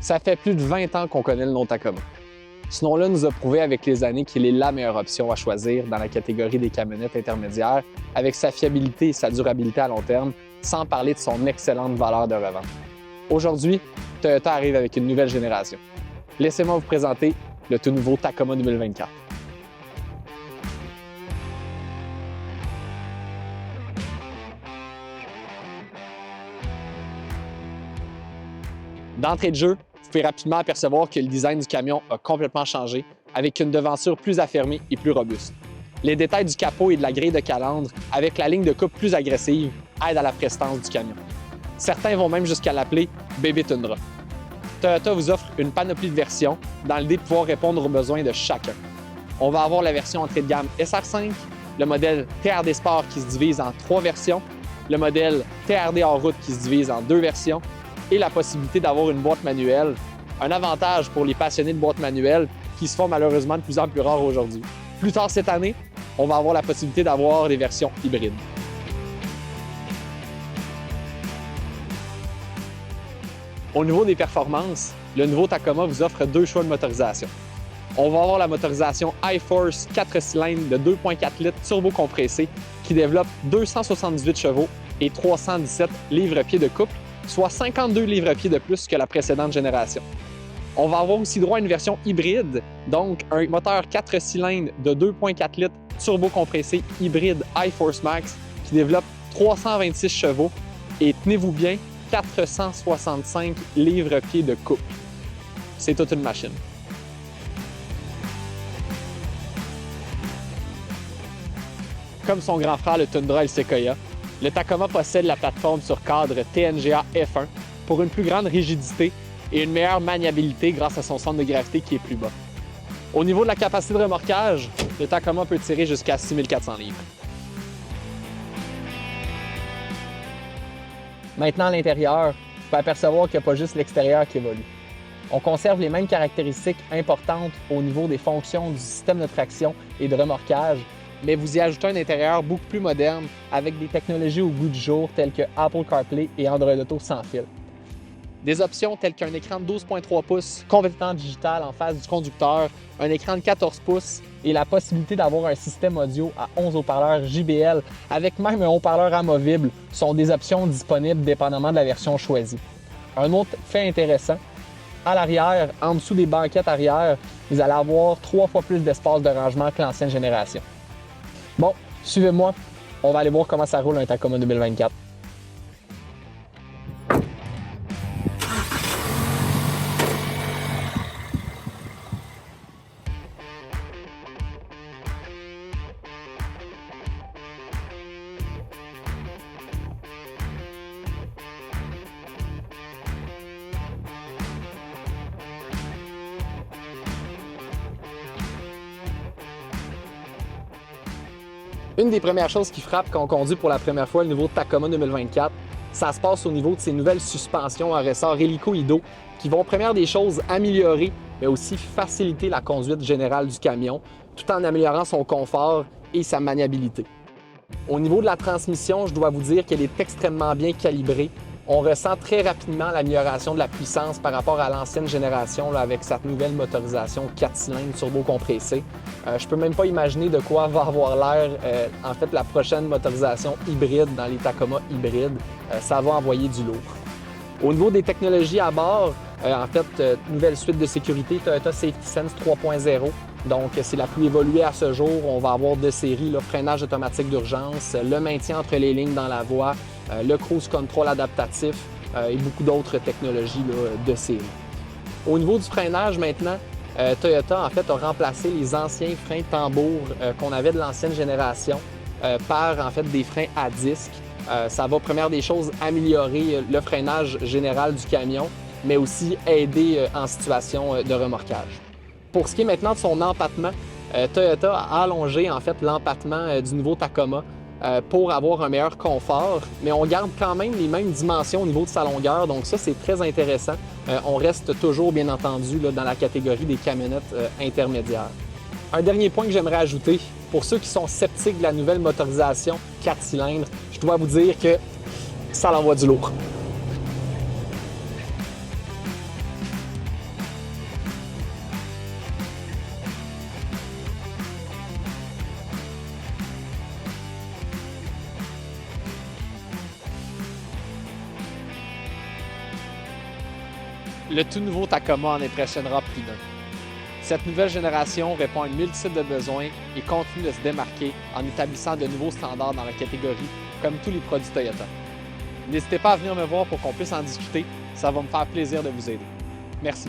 Ça fait plus de 20 ans qu'on connaît le nom Tacoma. Ce nom-là nous a prouvé avec les années qu'il est la meilleure option à choisir dans la catégorie des camionnettes intermédiaires, avec sa fiabilité et sa durabilité à long terme, sans parler de son excellente valeur de revente. Aujourd'hui, Toyota arrive avec une nouvelle génération. Laissez-moi vous présenter le tout nouveau Tacoma 2024. D'entrée de jeu, vous pouvez rapidement apercevoir que le design du camion a complètement changé, avec une devanture plus affermie et plus robuste. Les détails du capot et de la grille de calandre, avec la ligne de coupe plus agressive, aident à la prestance du camion. Certains vont même jusqu'à l'appeler Baby Tundra. Toyota vous offre une panoplie de versions dans l'idée de pouvoir répondre aux besoins de chacun. On va avoir la version entrée de gamme SR5, le modèle TRD Sport qui se divise en 3 versions, le modèle TRD hors route qui se divise en 2 versions, et la possibilité d'avoir une boîte manuelle, un avantage pour les passionnés de boîtes manuelles qui se font malheureusement de plus en plus rares aujourd'hui. Plus tard cette année, on va avoir la possibilité d'avoir des versions hybrides. Au niveau des performances, le nouveau Tacoma vous offre 2 choix de motorisation. On va avoir la motorisation iForce 4 cylindres de 2.4 litres turbo-compressé qui développe 278 chevaux et 317 livres-pieds de couple, soit 52 livres-pieds de plus que la précédente génération. On va avoir aussi droit à une version hybride, donc un moteur 4 cylindres de 2.4 litres turbo-compressé hybride iForce Max qui développe 326 chevaux et, tenez-vous bien, 465 livres-pieds de couple. C'est toute une machine. Comme son grand frère, le Tundra et le Sequoia, le Tacoma possède la plateforme sur cadre TNGA F1 pour une plus grande rigidité et une meilleure maniabilité grâce à son centre de gravité qui est plus bas. Au niveau de la capacité de remorquage, le Tacoma peut tirer jusqu'à 6400 livres. Maintenant, à l'intérieur, vous pouvez apercevoir qu'il n'y a pas juste l'extérieur qui évolue. On conserve les mêmes caractéristiques importantes au niveau des fonctions du système de traction et de remorquage, mais vous y ajoutez un intérieur beaucoup plus moderne avec des technologies au goût du jour telles que Apple CarPlay et Android Auto sans fil. Des options telles qu'un écran de 12.3 pouces complètement digital en face du conducteur, un écran de 14 pouces et la possibilité d'avoir un système audio à 11 haut-parleurs JBL avec même un haut-parleur amovible sont des options disponibles dépendamment de la version choisie. Un autre fait intéressant, à l'arrière, en dessous des banquettes arrière, vous allez avoir 3 fois plus d'espace de rangement que l'ancienne génération. Bon, suivez-moi, on va aller voir comment ça roule un Tacoma 2024. Une des premières choses qui frappe quand on conduit pour la première fois le nouveau Tacoma 2024, ça se passe au niveau de ces nouvelles suspensions à ressort hélico-ido qui vont, première des choses, améliorer, mais aussi faciliter la conduite générale du camion, tout en améliorant son confort et sa maniabilité. Au niveau de la transmission, je dois vous dire qu'elle est extrêmement bien calibrée. On ressent très rapidement l'amélioration de la puissance par rapport à l'ancienne génération là, avec sa nouvelle motorisation 4 cylindres turbo-compressée. Je peux même pas imaginer de quoi va avoir l'air en fait la prochaine motorisation hybride dans les Tacoma hybrides. Ça va envoyer du lourd. Au niveau des technologies à bord, nouvelle suite de sécurité Toyota Safety Sense 3.0. Donc, c'est la plus évoluée à ce jour. On va avoir de série, le freinage automatique d'urgence, le maintien entre les lignes dans la voie, le cruise control adaptatif et beaucoup d'autres technologies là, de série. Au niveau du freinage maintenant, Toyota en fait a remplacé les anciens freins tambour qu'on avait de l'ancienne génération par en fait des freins à disque. Ça va, première des choses, améliorer le freinage général du camion, mais aussi aider en situation de remorquage. Pour ce qui est maintenant de son empattement, Toyota a allongé en fait l'empattement du nouveau Tacoma pour avoir un meilleur confort, mais on garde quand même les mêmes dimensions au niveau de sa longueur, donc ça c'est très intéressant. On reste toujours bien entendu là, dans la catégorie des camionnettes intermédiaires. Un dernier point que j'aimerais ajouter, pour ceux qui sont sceptiques de la nouvelle motorisation 4 cylindres, je dois vous dire que ça l'envoie du lourd. le tout nouveau Tacoma en impressionnera plus d'un. Cette nouvelle génération répond à une multitude de besoins et continue de se démarquer en établissant de nouveaux standards dans la catégorie, comme tous les produits Toyota. N'hésitez pas à venir me voir pour qu'on puisse en discuter, ça va me faire plaisir de vous aider. Merci.